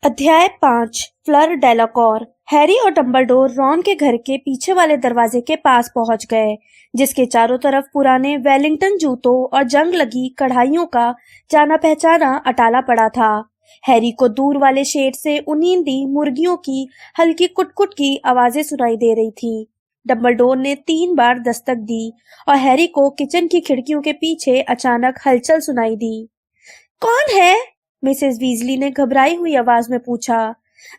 अध्याय 5 flower डेलाकॉर। Harry और Dumbledore Ron के घर के पीछे वाले दरवाजे के पास पहुंच गए, जिसके चारों तरफ पुराने वेलिंगटन जूतों और जंग लगी कढ़ाइयों का जाना पहचाना अटाला पड़ा था। हैरी को दूर वाले शेड से उनींदी मुर्गियों की हल्की कुटकुट की आवाजें सुनाई दे रही थी। डंबलडोर ने 3 बार दस्तक दी और हैरी को किचन की खिड़कियों के पीछे अचानक हलचल सुनाई दी। कौन है? मिसेस वीजली ने घबराई हुई आवाज में पूछा।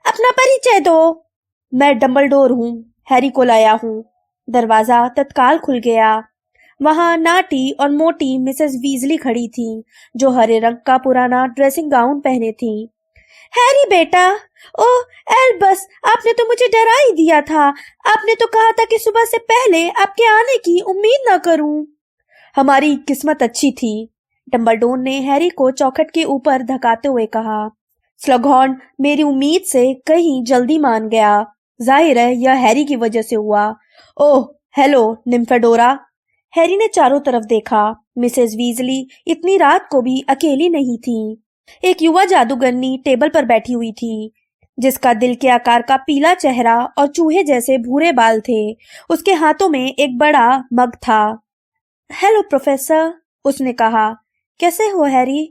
अपना परिचय दो। मैं डंबलडोर हूँ, हैरी को लाया हूँ। दरवाजा तत्काल खुल गया। वहां नाटी और मोटी मिसेस वीजली खड़ी थी, जो हरे रंग का पुराना ड्रेसिंग गाउन पहने थी। हैरी बेटा, ओह एल्बस, आपने तो मुझे डरा ही दिया था। आपने तो कहा था कि सुबह से पहले आपके आने की उम्मीद न करूं। हमारी किस्मत अच्छी थी, डंबलडोर ने हैरी को चौखट के ऊपर धकाते हुए कहा। स्लगहॉर्न मेरी उम्मीद से कहीं जल्दी मान गया। जाहिर है यह हैरी की वजह से हुआ। Oh hello निम्फेडोरा। हैरी ने चारों तरफ देखा। मिसेस वीजली इतनी रात को भी अकेली नहीं थी। एक युवा जादूगरनी टेबल पर बैठी हुई थी, जिसका दिल के आकार का पीला चेहरा और चूहे जैसे भूरे बाल थे। उसके हाथों में एक बड़ा मग था। हेलो प्रोफेसर, उसने कहा। कैसे हो हैरी?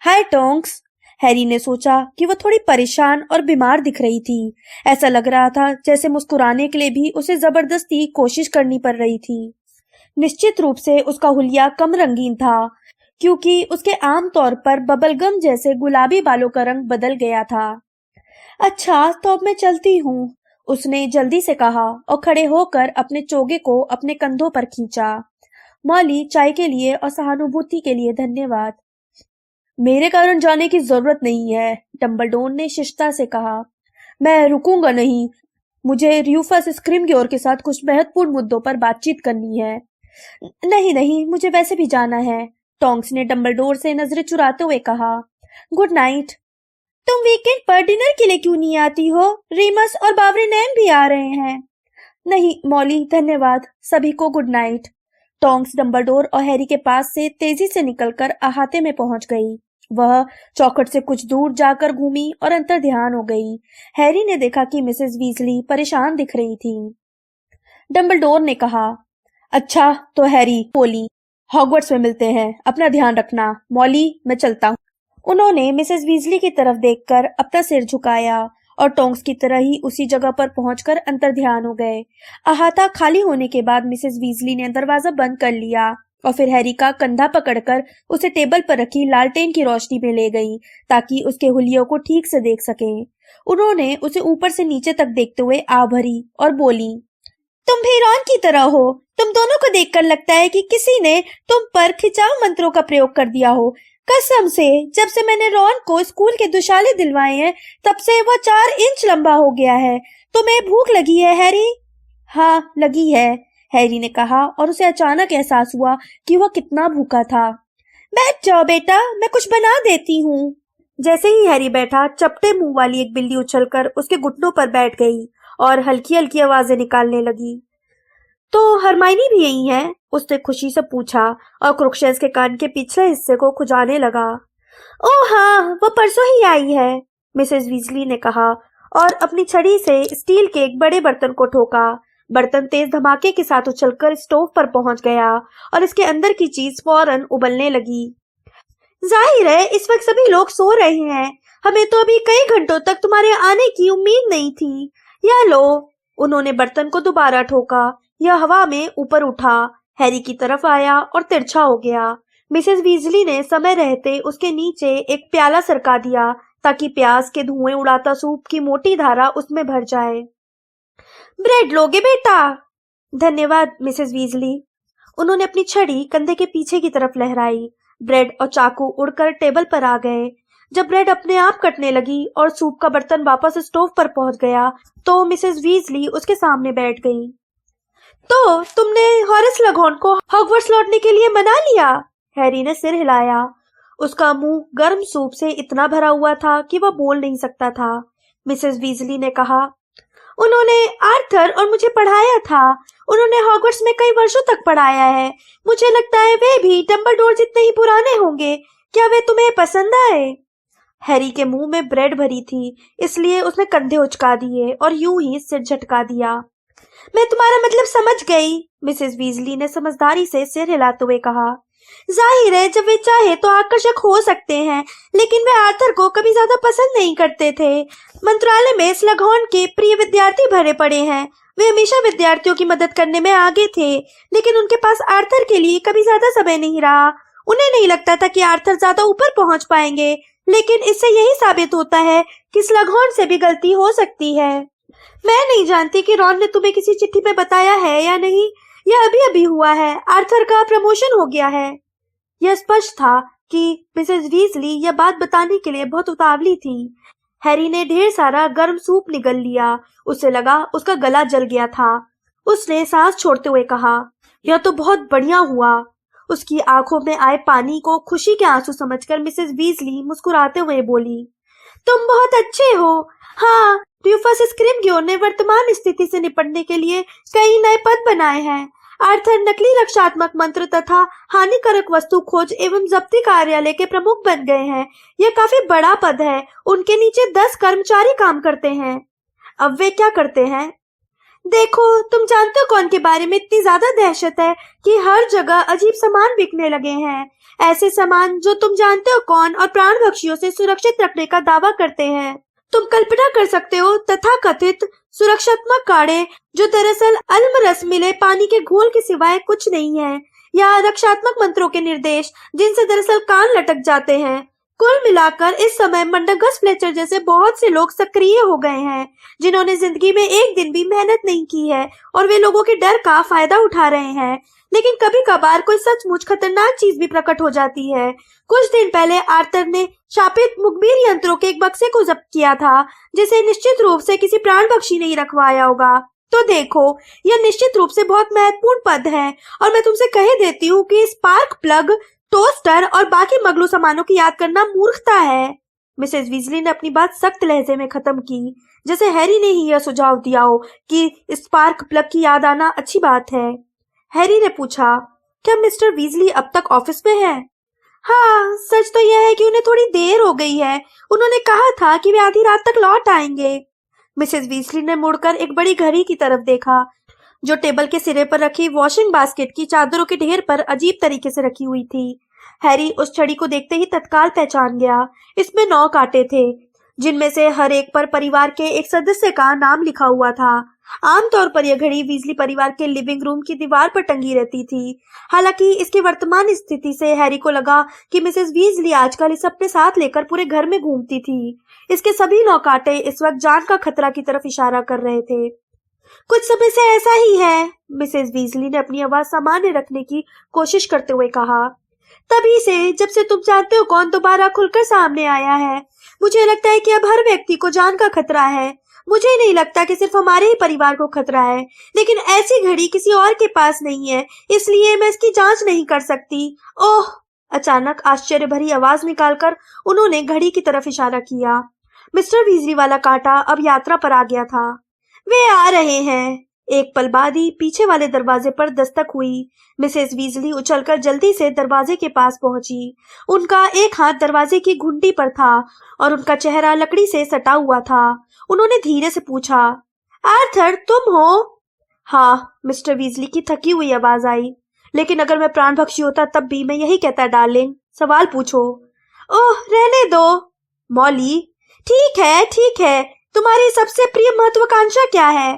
हाय टोंक्स। हैरी ने सोचा कि वह थोड़ी परेशान और बीमार दिख रही थी। ऐसा लग रहा था जैसे मुस्कुराने के लिए भी उसे जबरदस्ती कोशिश करनी पड़ रही थी। निश्चित रूप से उसका हुलिया कम रंगीन था, क्योंकि उसके आमतौर पर बबलगम जैसे गुलाबी बालों का रंग बदल गया था। अच्छा, तो अब मैं चलती हूँ, उसने जल्दी से कहा और खड़े होकर अपने चोगे को अपने कंधों पर खींचा। मॉली, चाय के लिए और सहानुभूति के लिए धन्यवाद। मेरे कारण जाने की जरूरत नहीं है, डंबलडोर ने शिष्टता से कहा। मैं रुकूंगा नहीं। मुझे रूफस स्क्रिमग्योर के साथ कुछ महत्वपूर्ण मुद्दों पर बातचीत करनी है। नहीं नहीं, मुझे वैसे भी जाना है, टोंक्स ने डंबलडोर से नजरें चुराते हुए कहा। Good night. तुम वीकेंड पर डिनर के लिए क्यों नहीं आती हो? रीमस और बावरी नैन भी आ रहे हैं। नहीं मॉली, धन्यवाद। सभी को गुड नाइट। टोंक्स डंबलडोर और हैरी के पास से तेजी से निकलकर अहाते में पहुंच गई। वह चौखट से कुछ दूर जाकर घूमी और अंतर ध्यान हो गई। हैरी ने देखा कि मिसेस वीजली परेशान दिख रही थी। डंबलडोर ने कहा, अच्छा तो हैरी बोली, हॉगवर्ट्स में मिलते हैं, अपना ध्यान रखना। मॉली, मैं चलता हूँ। उन्होंने मिसेस वीजली की तरफ देखकर अपना सिर झुकाया और टोंक्स की तरह ही उसी जगह पर पहुंचकर अंतर ध्यान हो गए। अहाता खाली होने के बाद मिसेस वीजली ने दरवाजा बंद कर लिया और फिर हैरी का कंधा पकड़कर उसे टेबल पर रखी लालटेन की रोशनी में ले गई, ताकि उसके हुलियों को ठीक से देख सकें। उन्होंने उसे ऊपर से नीचे तक देखते हुए आ भरी और बोली, तुम भी रॉन की तरह हो। तुम दोनों को देखकर लगता है कि किसी ने तुम पर खिंचाव मंत्रों का प्रयोग कर दिया हो। कसम से, जब से मैंने रॉन को स्कूल के दुशाले दिलवाए हैं, तब से वह 4 इंच लंबा हो गया है। तुम्हें भूख लगी है हैरी? हाँ लगी है, हैरी ने कहा और उसे अचानक एहसास हुआ कि वह कितना भूखा था। बैठ जाओ बेटा, मैं कुछ बना देती हूँ। जैसे ही हैरी बैठा, चपटे मुंह वाली एक बिल्ली उछलकर उसके घुटनों पर बैठ गई और हल्की हल्की आवाजें निकालने लगी। तो हरमाइनी भी यही है? उसने खुशी से पूछा और क्रुक्शेस के कान के पिछले हिस्से को खुजाने लगा। ओह हाँ, वो परसों ही आई है, मिसेस वीजली ने कहा और अपनी छड़ी से स्टील के एक बड़े बर्तन को ठोका। बर्तन तेज धमाके के साथ उछलकर स्टोव पर पहुंच गया और इसके अंदर की चीज फौरन उबलने लगी। जाहिर है इस वक्त सभी लोग सो रहे हैं। हमें तो अभी कई घंटों तक तुम्हारे आने की उम्मीद नहीं थी। या लो। उन्होंने बर्तन को दोबारा ठोका। यह हवा में ऊपर उठा, हैरी की तरफ आया और तिरछा हो गया। मिसेस वीजली ने समय रहते उसके नीचे एक प्याला सरका दिया, ताकि प्याज के धुएं उड़ाता सूप की मोटी धारा उसमें भर जाए। ब्रेड लोगे बेटा? धन्यवाद मिसेस वीजली। उन्होंने अपनी छड़ी कंधे के पीछे की तरफ लहराई। ब्रेड और चाकू उड़कर टेबल पर आ गए। जब ब्रेड अपने आप कटने लगी और सूप का बर्तन वापस स्टोव पर पहुंच गया, तो मिसेस वीजली उसके सामने बैठ गई। तो तुमने हॉरेस स्लगहॉर्न को हॉगवर्ट्स लौटने के लिए मना लिया? हैरी ने सिर हिलाया। उसका मुंह गर्म सूप से इतना भरा हुआ था कि वह बोल नहीं सकता था। मिसेस वीजली ने कहा, उन्होंने आर्थर और मुझे पढ़ाया था। उन्होंने हॉगवर्ट्स में कई वर्षों तक पढ़ाया है। मुझे लगता है वे भी डंबलडोर जितने ही पुराने होंगे। क्या वे तुम्हें पसंद आए? हैरी के मुंह में ब्रेड भरी थी, इसलिए उसने कंधे उचका दिए और यूं ही सिर झटका दिया। मैं तुम्हारा मतलब समझ गई, मिसेस वीजली ने समझदारी से सिर हिलाते हुए कहा। जाहिर है जब वे चाहे तो आकर्षक हो सकते हैं, लेकिन वे आर्थर को कभी ज्यादा पसंद नहीं करते थे। मंत्रालय में स्लगहॉर्न के प्रिय विद्यार्थी भरे पड़े हैं। वे हमेशा विद्यार्थियों की मदद करने में आगे थे, लेकिन उनके पास आर्थर के लिए कभी ज्यादा समय नहीं रहा। उन्हें नहीं लगता था कि आर्थर ज्यादा ऊपर पहुंच पाएंगे, लेकिन इससे यही साबित होता है कि स्लगहॉर्न से भी गलती हो सकती है। मैं नहीं जानती कि रॉन ने तुम्हें किसी चिट्ठी में बताया है या नहीं। यह अभी अभी हुआ है। आर्थर का प्रमोशन हो गया है। यह स्पष्ट था कि मिसेस वीजली यह बात बताने के लिए बहुत उतावली थी। हैरी ने ढेर सारा गर्म सूप निगल लिया। उसे लगा उसका गला जल गया था। उसने सांस छोड़ते हुए कहा, यह तो बहुत बढ़िया हुआ। उसकी आंखों में आए पानी को खुशी के आंसू समझकर मिसेस वीजली मुस्कुराते हुए बोली, तुम बहुत अच्छे हो। हाँ, ड्यूफस स्क्रिमग्योर ने वर्तमान स्थिति से निपटने के लिए कई नए पद बनाए हैं। आर्थर नकली रक्षात्मक मंत्र तथा हानिकारक वस्तु खोज एवं जब्ती कार्यालय के प्रमुख बन गए हैं। यह काफी बड़ा पद है। उनके नीचे 10 कर्मचारी काम करते हैं। अब वे क्या करते हैं? देखो, तुम जानते हो कौन के बारे में इतनी ज्यादा दहशत है कि हर जगह अजीब सामान बिकने लगे हैं। ऐसे सामान जो तुम जानते हो कौन और प्राण भक्षियों से सुरक्षित रखने का दावा करते हैं। तुम कल्पना कर सकते हो तथाकथित सुरक्षात्मक काढ़े जो दरअसल अल्मरस मिले पानी के घोल के सिवाय कुछ नहीं है, या रक्षात्मक मंत्रों के निर्देश जिनसे दरअसल कान लटक जाते हैं। कुल मिलाकर इस समय मंडगस फ्लेचर जैसे बहुत से लोग सक्रिय हो गए हैं जिन्होंने जिंदगी में एक दिन भी मेहनत नहीं की है, और वे लोगों के डर का फायदा उठा रहे हैं। लेकिन कभी कभार कोई सचमुच खतरनाक चीज भी प्रकट हो जाती है। कुछ दिन पहले आर्थर ने शापित मुखबिर यंत्रों के एक बक्से को जब्त किया था, जिसे निश्चित रूप से किसी प्राण पक्षी ने ही रखवाया होगा। तो देखो, यह निश्चित रूप से बहुत महत्वपूर्ण पद है, और मैं तुमसे कह देती हूँ कि स्पार्क प्लग, टोस्टर और बाकी मगलू सामानों की याद करना मूर्खता है। मिसेस वीजली ने अपनी बात सख्त लहजे में खत्म की, जैसे हैरी ने ही यह सुझाव दिया हो कि स्पार्क प्लग की याद आना अच्छी बात है। हैरी ने पूछा, क्या मिस्टर वीजली अब तक ऑफिस में है? हाँ, सच तो यह है कि उन्हें थोड़ी देर हो गई है। उन्होंने कहा था कि वे आधी रात तक लौट आएंगे। मिसेस वीजली ने मुड़कर एक बड़ी घड़ी की तरफ देखा, जो टेबल के सिरे पर रखी वॉशिंग बास्केट की चादरों के ढेर पर अजीब तरीके से रखी हुई थी। हैरी उस छड़ी को देखते ही तत्काल पहचान गया। इसमें 9 कांटे थे, जिनमें से हर एक पर परिवार के एक सदस्य का नाम लिखा हुआ था। आमतौर पर यह घड़ी वीजली परिवार के लिविंग रूम की दीवार पर टंगी रहती थी। हालांकि इसकी वर्तमान स्थिति से हैरी को लगा कि मिसेस वीजली आजकल इसे अपने साथ लेकर पूरे घर में घूमती थी। इसके सभी 9 कांटे इस वक्त जान का खतरा की तरफ इशारा कर रहे थे। कुछ समय से ऐसा ही है, मिसेस वीजली ने अपनी आवाज सामान्य रखने की कोशिश करते हुए कहा। तभी से, जब से तुम जानते हो कौन दोबारा खुलकर सामने आया है। मुझे लगता है कि अब हर व्यक्ति को जान का खतरा है। मुझे नहीं लगता कि सिर्फ हमारे ही परिवार को खतरा है, लेकिन ऐसी घड़ी किसी और के पास नहीं है, इसलिए मैं इसकी जांच नहीं कर सकती। ओह! अचानक आश्चर्य भरी आवाज निकालकर उन्होंने घड़ी की तरफ इशारा किया। मिस्टर वीजली वाला कांटा अब यात्रा पर आ गया था। वे आ रहे हैं। एक पल बाद ही पीछे वाले दरवाजे पर दस्तक हुई। मिसेस वीजली उछलकर जल्दी से दरवाजे के पास पहुंची। उनका एक हाथ दरवाजे की घुंडी पर था और उनका चेहरा लकड़ी से सटा हुआ था। उन्होंने धीरे से पूछा, आर्थर, तुम हो? हाँ, मिस्टर वीजली की थकी हुई आवाज आई। लेकिन अगर मैं प्राण भक्षी होता तब भी मैं यही कहता, डार्लिंग, सवाल पूछो। ओह, रहने दो मॉली। ठीक है, तुम्हारी सबसे प्रिय महत्वाकांक्षा क्या है?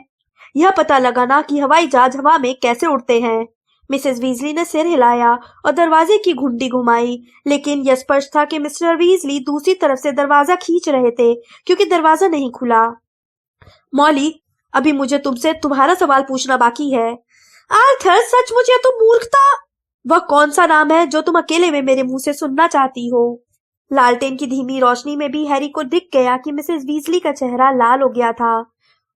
यह पता लगाना कि हवाई जहाज हवा में कैसे उड़ते हैं। मिसेस वीजली ने सिर हिलाया और दरवाजे की घुंडी घुमाई, लेकिन यह स्पष्ट था कि मिस्टर वीजली दूसरी तरफ से दरवाजा खींच रहे थे, क्योंकि दरवाजा नहीं खुला। मॉली, अभी मुझे तुमसे तुम्हारा सवाल पूछना बाकी है। आर्थर, सचमुच यह तो मूर्खता। वह कौन सा नाम है जो तुम अकेले में मेरे मुंह से सुनना चाहती हो? लालटेन की धीमी रोशनी में भी हैरी को दिख गया कि मिसेस वीजली का चेहरा लाल हो गया था।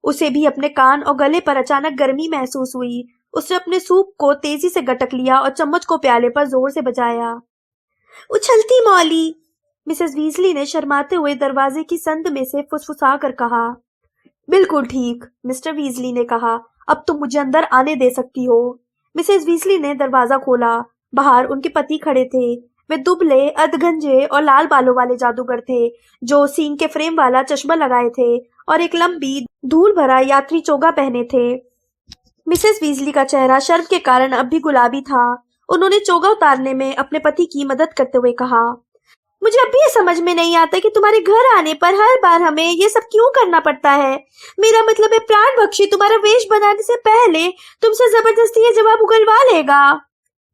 उसे भी अपने कान और गले पर अचानक गर्मी महसूस हुई। उसने अपने सूप को तेजी से गटक लिया और चम्मच को प्याले पर जोर से बजाया। उछलती मॉली, मिसेस वीजली ने शर्माते हुए दरवाजे की संद में से फुसफुसा कर कहा। बिल्कुल ठीक, मिस्टर वीजली ने कहा। अब तुम मुझे अंदर आने दे सकती हो। मिसेस वीजली ने दरवाजा खोला। बाहर उनके पति खड़े थे। वे दुबले, अधगंजे और लाल बालों वाले जादूगर थे जो सींग के फ्रेम वाला चश्मा लगाए थे और एक लंबी धूल भरा यात्री चोगा पहने थे। मिसेस वीजली का चेहरा शर्म के कारण अब भी गुलाबी था। उन्होंने चोगा उतारने में अपने पति की मदद करते हुए कहा, मुझे अब भी ये समझ में नहीं आता कि तुम्हारे घर आने पर हर बार हमें ये सब क्यों करना पड़ता है। मेरा मतलब है प्राण भक्षी तुम्हारा वेश बनाने से पहले तुमसे जबरदस्ती ये जवाब उगलवा लेगा।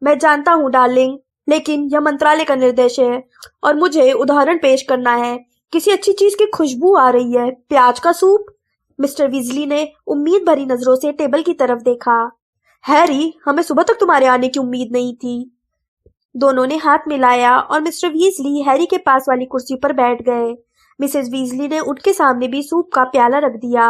मैं जानता हूँ डार्लिंग, लेकिन यह मंत्रालय का निर्देश है और मुझे उदाहरण पेश करना है। किसी अच्छी चीज की खुशबू आ रही है। प्याज का सूप। मिस्टर वीजली ने उम्मीद भरी नजरों से टेबल की तरफ देखा। हैरी, हमें सुबह तक तुम्हारे आने की उम्मीद नहीं थी। दोनों ने हाथ मिलाया और मिस्टर वीजली हैरी के पास वाली कुर्सी पर बैठ गए। मिसेस वीजली ने उनके सामने भी सूप का प्याला रख दिया।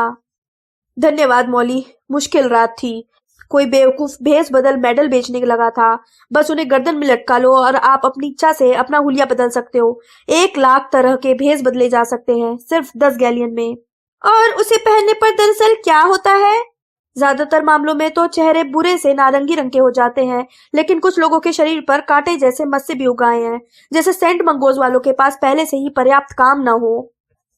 धन्यवाद मॉली, मुश्किल रात थी। कोई बेवकूफ भेस बदल मेडल बेचने लगा था। बस उन्हें गर्दन में लटका लो और आप अपनी इच्छा से अपना हुलिया बदल सकते हो। 1 लाख तरह के भेस बदले जा सकते हैं सिर्फ 10 गैलियन में। और उसे पहनने पर दरअसल क्या होता है? ज्यादातर मामलों में तो चेहरे बुरे से नारंगी रंग के हो जाते हैं, लेकिन कुछ लोगों के शरीर पर कांटे जैसे मस्से भी उग आए हैं, जैसे सेंट मंगोज वालों के पास पहले से ही पर्याप्त काम न हो।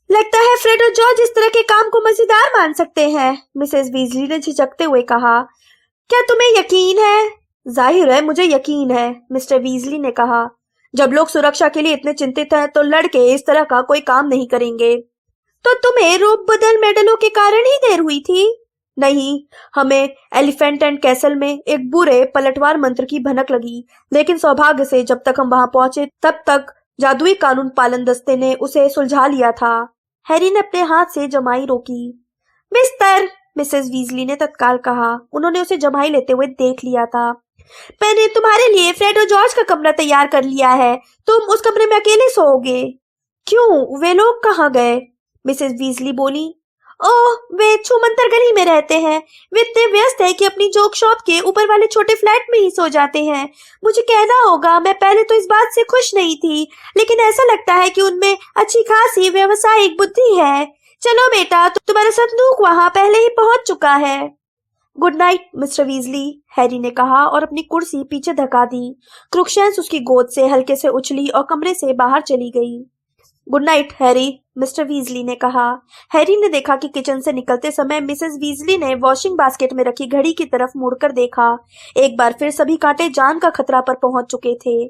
लगता है फ्रेड और जॉर्ज इस तरह के काम को मजेदार मान सकते हैं, मिसेस वीजली ने झिझकते हुए कहा। क्या तुम्हें यकीन है? जाहिर है मुझे यकीन है, मिस्टर वीजली ने कहा। जब लोग सुरक्षा के लिए इतने चिंतित हैं तो लड़के इस तरह का कोई काम नहीं करेंगे। तो तुम्हें रूप बदल मेडलों के कारण ही देर हुई थी? नहीं, हमें एलिफेंट एंड कैसल में एक बुरे पलटवार मंत्र की भनक लगी, लेकिन सौभाग्य से जब तक हम वहां पहुंचे तब तक जादुई कानून पालन दस्ते ने उसे सुलझा लिया था। हैरी ने अपने हाथ से जमाई रोकी। बिस्तर, मिसेस वीजली ने तत्काल कहा। उन्होंने उसे जमाई लेते हुए देख लिया था। मैंने तुम्हारे लिए फ्रेड और जॉर्ज का कमरा तैयार कर लिया है। तुम उस कमरे में अकेले सोओगे। क्यों, वे लोग कहाँ गए? मिसेस वीजली बोली। ओह, वे छूमंतर गली में रहते हैं। वे इतने व्यस्त हैं कि अपनी जोक शॉप के ऊपर वाले छोटे फ्लैट में ही सो जाते हैं। मुझे कहना होगा, मैं पहले तो इस बात से खुश नहीं थी, लेकिन ऐसा लगता है कि उनमें अच्छी खासी व्यावसायिक बुद्धि है। चलो बेटा, तुम्हारा संदूक वहां पहले ही पहुंच चुका है। Good night mister Weasley, Harry ने कहा और अपनी कुर्सी पीछे धका दी। क्रुक्शंस उसकी गोद से हल्के से उछली और कमरे से बाहर चली गई। Good night Harry, mister Weasley ने कहा। हैरी ने देखा कि किचन से निकलते समय मिसेस वीजली ने वॉशिंग बास्केट में रखी घड़ी की तरफ मुड़कर देखा। एक बार फिर सभी कांटे जान का खतरा पर पहुंच चुके थे।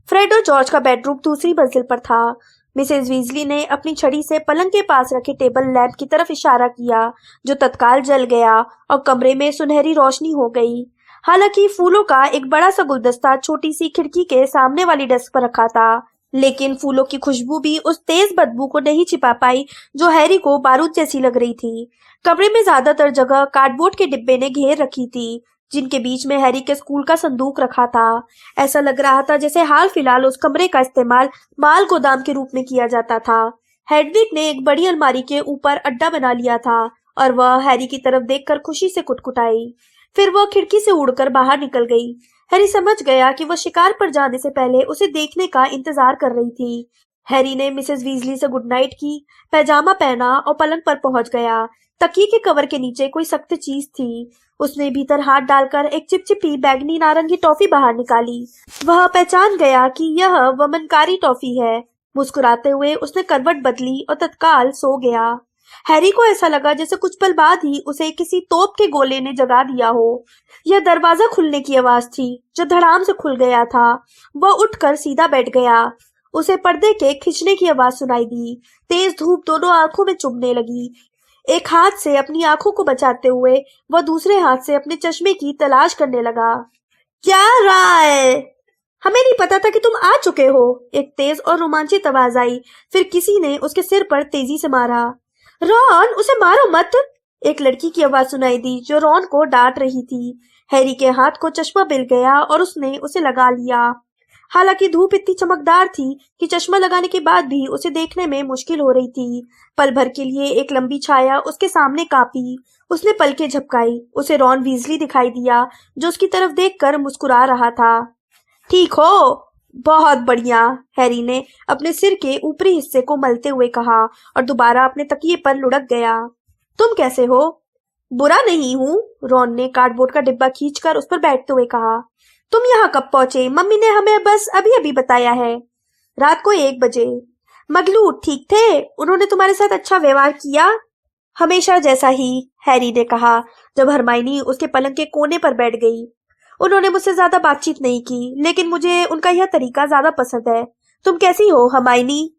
फ्रेड और जॉर्ज का बेडरूम दूसरी मंजिल पर था। मिसेस वीजली ने अपनी छड़ी से पलंग के पास रखे टेबल लैंप की तरफ इशारा किया, जो तत्काल जल गया और कमरे में सुनहरी रोशनी हो गई। हालांकि फूलों का एक बड़ा सा गुलदस्ता छोटी सी खिड़की के सामने वाली डेस्क पर रखा था, लेकिन फूलों की खुशबू भी उस तेज बदबू को नहीं छिपा पाई जो हैरी को बारूद जैसी लग रही थी। कमरे में ज्यादातर जगह कार्डबोर्ड के डिब्बे ने घेर रखी थी, जिनके बीच में हैरी के स्कूल का संदूक रखा था। ऐसा लग रहा था जैसे हाल फिलहाल उस कमरे का इस्तेमाल माल गोदाम के रूप में किया जाता था। हेडविग ने एक बड़ी अलमारी के ऊपर अड्डा बना लिया था और वह हैरी की तरफ देखकर खुशी से कुटकुटाई। फिर वह खिड़की से उड़कर बाहर निकल गई। हैरी समझ गया कि वह शिकार पर जाने से पहले उसे देखने का इंतजार कर रही थी। हैरी ने मिसेस वीजली से गुड नाइट की, पैजामा पहना और पलंग पर पहुंच गया। तकिए के कवर के नीचे कोई सख्त चीज थी। उसने भीतर हाथ डालकर एक चिपचिपी बैगनी नारंगी टॉफी बाहर निकाली। वह पहचान गया कि यह वमनकारी टॉफी है। मुस्कुराते हुए उसने करवट बदली और तत्काल सो गया। हैरी को ऐसा लगा जैसे कुछ पल बाद ही उसे किसी तोप के गोले ने जगा दिया हो। यह दरवाजा खुलने की आवाज थी, जो धड़ाम से खुल गया था। वह उठकर सीधा बैठ गया। उसे पर्दे के खिंचने की आवाज सुनाई दी। तेज धूप दोनों आंखों में चुभने लगी। एक हाथ से अपनी आंखों को बचाते हुए वह दूसरे हाथ से अपने चश्मे की तलाश करने लगा। क्या रहा है? हमें नहीं पता था कि तुम आ चुके हो, एक तेज और रोमांचित आवाज आई। फिर किसी ने उसके सिर पर तेजी से मारा। रॉन, उसे मारो मत, एक लड़की की आवाज सुनाई दी जो रॉन को डांट रही थी। हैरी के हाथ को चश्मा मिल गया और उसने उसे लगा लिया। हालांकि धूप इतनी चमकदार थी कि चश्मा लगाने के बाद भी उसे देखने में मुश्किल हो रही थी। पल भर के लिए एक लंबी छाया उसके सामने कांपी। उसने पलकें झपकाई। उसे रॉन वीजली दिखाई दिया, जो उसकी तरफ देखकर मुस्कुरा रहा था। ठीक हो? बहुत बढ़िया, हैरी ने अपने सिर के ऊपरी हिस्से को मलते हुए कहा और दोबारा अपने तकिए पर लुढ़क गया। तुम कैसे हो? बुरा नहीं हूँ, रॉन ने कार्डबोर्ड का डिब्बा खींचकर उस पर बैठते हुए कहा। तुम यहाँ कब पहुंचे? मम्मी ने हमें बस अभी अभी बताया है। रात को 1 बजे। मगलू ठीक थे? उन्होंने तुम्हारे साथ अच्छा व्यवहार किया? हमेशा जैसा ही, हैरी ने कहा जब हरमाइनी उसके पलंग के कोने पर बैठ गई। उन्होंने मुझसे ज्यादा बातचीत नहीं की, लेकिन मुझे उनका यह तरीका ज्यादा पसंद है। तुम कैसी हो हरमाइनी?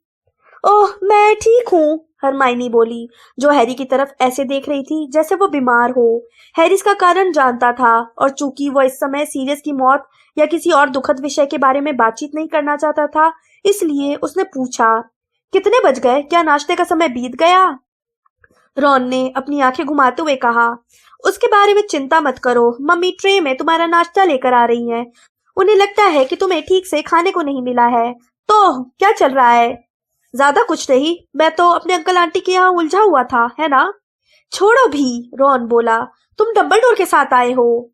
ओह, मैं ठीक हूँ, हरमाइनी बोली, जो हैरी की तरफ ऐसे देख रही थी जैसे वो बीमार हो। हैरी इसका कारण जानता था, और चूंकि वो इस समय सीरियस की मौत या किसी और दुखद विषय के बारे में बातचीत नहीं करना चाहता था, इसलिए उसने पूछा, कितने बज गए? क्या नाश्ते का समय बीत गया? रॉन ने अपनी आंखें घुमाते हुए कहा, उसके बारे में चिंता मत करो, मम्मी ट्रे में तुम्हारा नाश्ता लेकर आ रही हैं। उन्हें लगता है कि तुम्हें ठीक से खाने को नहीं मिला है। तो क्या चल रहा है? ज्यादा कुछ नहीं, मैं तो अपने अंकल आंटी के यहाँ उलझा हुआ था, है ना? छोड़ो भी, रॉन बोला, तुम डंबलडोर के साथ आए हो।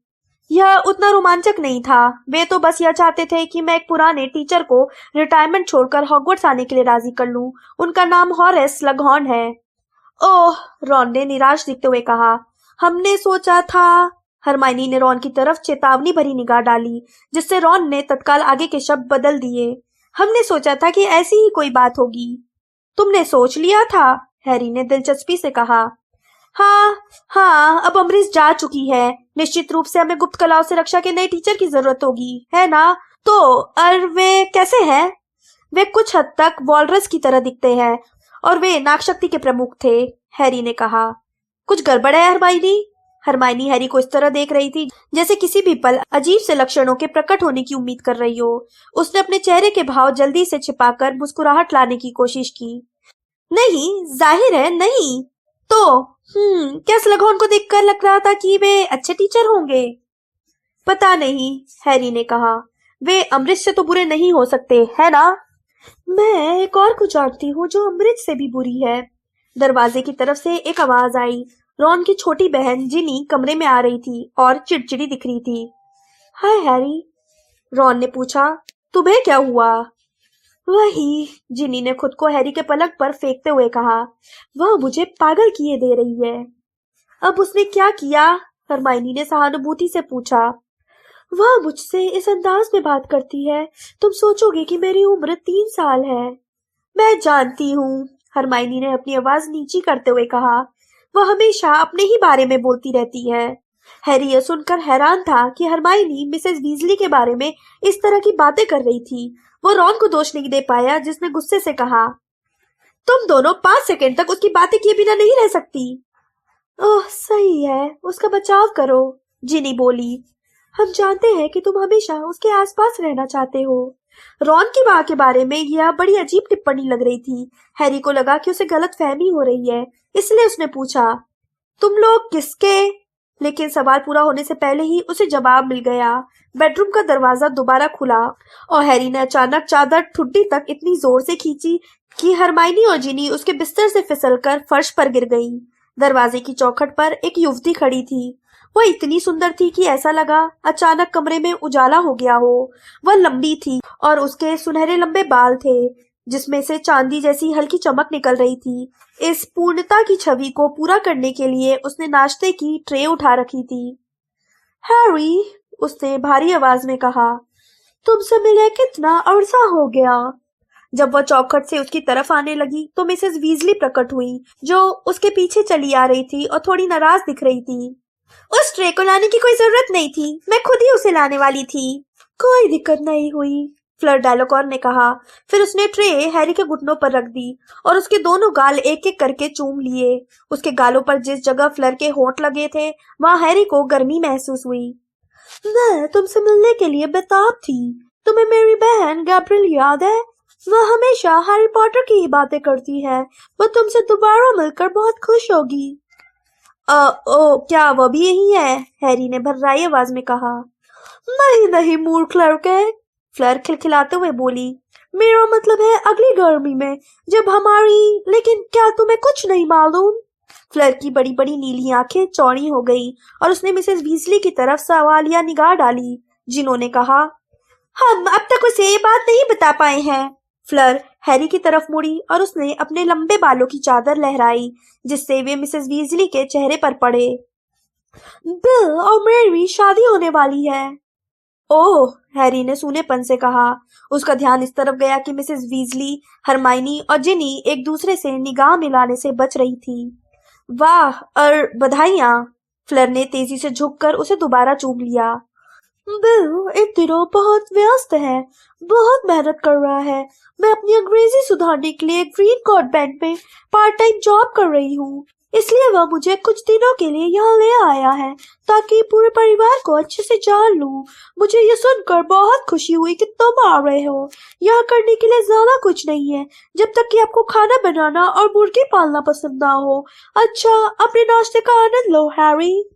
यह उतना रोमांचक नहीं था। वे तो बस यह चाहते थे कि मैं एक पुराने टीचर को रिटायरमेंट छोड़कर हॉगवर्ट्स आने के लिए राजी कर लूं। उनका नाम हॉरेस स्लगहॉर्न है। ओह, रॉन ने निराश दिखते हुए कहा, हमने सोचा था। हरमाइनी ने रॉन की तरफ चेतावनी भरी निगाह डाली, जिससे रॉन ने तत्काल आगे के शब्द बदल दिए। हमने सोचा था कि ऐसी ही कोई बात होगी। तुमने सोच लिया था? हैरी ने दिलचस्पी से कहा। हाँ हाँ, अब अमरीश जा चुकी है। निश्चित रूप से हमें गुप्त कलाओं से रक्षा के नए टीचर की जरूरत होगी, है ना? तो वे कैसे हैं? वे कुछ हद तक वॉलरस की तरह दिखते हैं, और वे नागशक्ति के प्रमुख थे, हैरी ने कहा। कुछ गड़बड़ है हरमाइनी? हरमाइनी हैरी को इस तरह देख रही थी जैसे किसी भी पल अजीब से लक्षणों के प्रकट होने की उम्मीद कर रही हो। उसने अपने चेहरे के भाव जल्दी से छिपाकर मुस्कुराहट लाने की कोशिश की। नहीं, जाहिर है नहीं। तो क्या स्लगहॉर्न को देखकर लग रहा था कि वे अच्छे टीचर होंगे? पता नहीं, हैरी ने कहा। वे अमृत से तो बुरे नहीं हो सकते, है ना? मैं एक और को जानती हूँ जो अमृत से भी बुरी है। दरवाजे की तरफ से एक आवाज आई। रॉन की छोटी बहन जिनी कमरे में आ रही थी और चिड़चिड़ी दिख रही थी। हाय हैरी, रॉन ने पूछा, तुम्हें क्या हुआ? वही, जिनी ने खुद को हैरी के पलक पर फेंकते हुए कहा, वह मुझे पागल किए दे रही है। अब उसने क्या किया? हरमाइनी ने सहानुभूति से पूछा। वह मुझसे इस अंदाज में बात करती है, तुम सोचोगे कि मेरी उम्र 3 साल है। मैं जानती हूँ, हरमाइनी ने अपनी आवाज नीची करते हुए कहा। वह हमेशा अपने ही बारे में बोलती रहती है। हैरी यह सुनकर हैरान था कि हरमाइनी मिसेस वीजली के बारे में इस तरह की बातें कर रही थी। वो रॉन को दोष नहीं दे पाया, जिसने गुस्से से कहा, तुम दोनों 5 सेकंड तक उसकी बातें किए बिना नहीं रह सकती। ओह, सही है, उसका बचाव करो, जिनी बोली। हम जानते हैं कि तुम हमेशा उसके आसपास रहना चाहते हो। रॉन की माँ के बारे में यह बड़ी अजीब टिप्पणी लग रही थी। हैरी को लगा कि उसे गलतफहमी हो रही है, इसलिए उसने पूछा, तुम लोग किसके? लेकिन सवाल पूरा होने से पहले ही उसे जवाब मिल गया। बेडरूम का दरवाजा दोबारा खुला और हैरी ने अचानक चादर ठुड्डी तक इतनी जोर से खींची कि हरमाइनी और जिनी उसके बिस्तर से फिसलकर फर्श पर गिर गई। दरवाजे की चौखट पर एक युवती खड़ी थी। वह इतनी सुंदर थी कि ऐसा लगा अचानक कमरे में उजाला हो गया हो। वह लंबी थी और उसके सुनहरे लंबे बाल थे, जिसमें से चांदी जैसी हल्की चमक निकल रही थी। इस पूर्णता की छवि को पूरा करने के लिए उसने नाश्ते की ट्रे उठा रखी थी। हैरी, उसने भारी आवाज में कहा, तुमसे मिले कितना अरसा हो गया। जब वह चौखट से उसकी तरफ आने लगी तो मिसेस वीजली प्रकट हुई, जो उसके पीछे चली आ रही थी और थोड़ी नाराज दिख रही थी। उस ट्रे को लाने की कोई जरूरत नहीं थी, मैं खुद ही उसे लाने वाली थी। कोई दिक्कत नहीं हुई, फ्लर डेलाकॉर ने कहा। फिर उसने ट्रे हैरी के घुटनों पर रख दी और उसके दोनों गाल एक एक करके चूम लिए। उसके गालों पर जिस जगह फ्लर के होंठ लगे थे, वहां हैरी को गर्मी महसूस हुई। मैं तुमसे मिलने के लिए बेताब थी। तुम्हें मेरी बहन गैब्रियल याद है? वह हमेशा हैरी पॉटर की ही बातें करती है। वह तुमसे दोबारा मिलकर बहुत खुश होगी। क्या वह भी यही है? हैरी ने भर्राई आवाज में कहा। नहीं नहीं, मूर्ख लड़के, फ्लर खिलखिलाते हुए बोली। मेरा मतलब है अगली गर्मी में, जब हमारी। लेकिन क्या तुम्हें कुछ नहीं मालूम? फ्लर की बड़ी बड़ी नीली आंखें चौड़ी हो गई और उसने मिसेस वीजली की तरफ सवालिया निगाह डाली, जिन्होंने कहा, हम अब तक उसे ये बात नहीं बता पाए हैं। फ्लर हैरी की तरफ मुड़ी और उसने अपने लंबे बालों की चादर लहराई, जिससे वे मिसेस वीजली के चेहरे पर पड़े। बिल और मेरी शादी होने वाली है। ओह, हैरी ने सूनेपन से कहा। उसका ध्यान इस तरफ गया कि मिसेस वीजली, हरमाइनी और जिनी एक दूसरे से निगाह मिलाने से बच रही थी। वाह और बधाइयां। फ्लर ने तेजी से झुककर उसे दोबारा चूम लिया। बिल इन दिनों बहुत व्यस्त है, बहुत मेहनत कर रहा है। मैं अपनी अंग्रेजी सुधारने के लिए ग्रीन कॉर्ड बैंड में पार्ट टाइम जॉब कर रही हूँ, इसलिए वह मुझे कुछ दिनों के लिए यहाँ ले आया है ताकि पूरे परिवार को अच्छे से जान लूं। मुझे ये सुनकर बहुत खुशी हुई कि तुम आ रहे हो। यहाँ करने के लिए ज्यादा कुछ नहीं है, जब तक कि आपको खाना बनाना और मुर्गी पालना पसंद ना हो। अच्छा, अपने नाश्ते का आनंद लो, हैरी।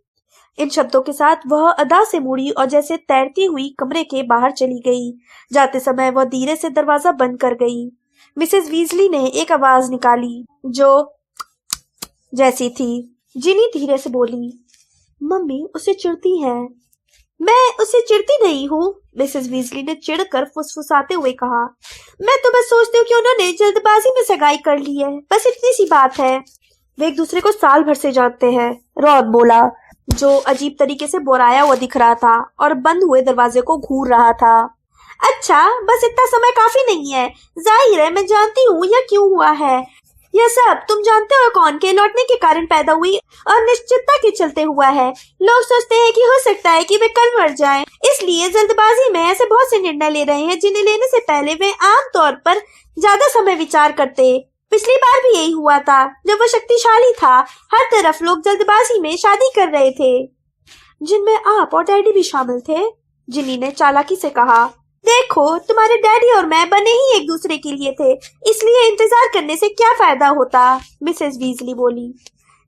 इन शब्दों के साथ वह अदा से मुड़ी और जैसे तैरती हुई कमरे के बाहर चली गई। जाते समय वह धीरे से दरवाजा बंद कर गई। मिसेस वीजली ने एक आवाज निकाली जो जैसी थी। जिनी धीरे से बोली, मम्मी उसे चिढ़ती हैं। मैं उसे चिढ़ती नहीं हूँ, मिसेस वीजली ने चिढ़कर फुसफुसाते हुए कहा। मैं तो बस सोचती हूँ कि उन्होंने जल्दबाजी में सगाई कर ली है, बस इतनी सी बात है। वे एक दूसरे को साल भर से जानते हैं, रॉन बोला, जो अजीब तरीके से बोराया हुआ दिख रहा था और बंद हुए दरवाजे को घूर रहा था। अच्छा, बस इतना समय काफी नहीं है। जाहिर है मैं जानती हूँ यह क्यों हुआ है। यह सब तुम जानते हो कौन के लौटने के कारण पैदा हुई और निश्चितता के चलते हुआ है। लोग सोचते हैं कि हो सकता है कि वे कल मर जाएं, इसलिए जल्दबाजी में ऐसे बहुत से निर्णय ले रहे हैं जिन्हें लेने से पहले वे आम तौर पर ज्यादा समय विचार करते। पिछली बार भी यही हुआ था जब वह शक्तिशाली था। हर तरफ लोग जल्दबाजी में शादी कर रहे थे, जिनमें आप और डैडी भी शामिल थे, जिनी ने चालाकी से कहा। देखो, तुम्हारे डैडी और मैं बने ही एक दूसरे के लिए थे, इसलिए इंतजार करने से क्या फायदा होता, मिसेस वीजली बोली।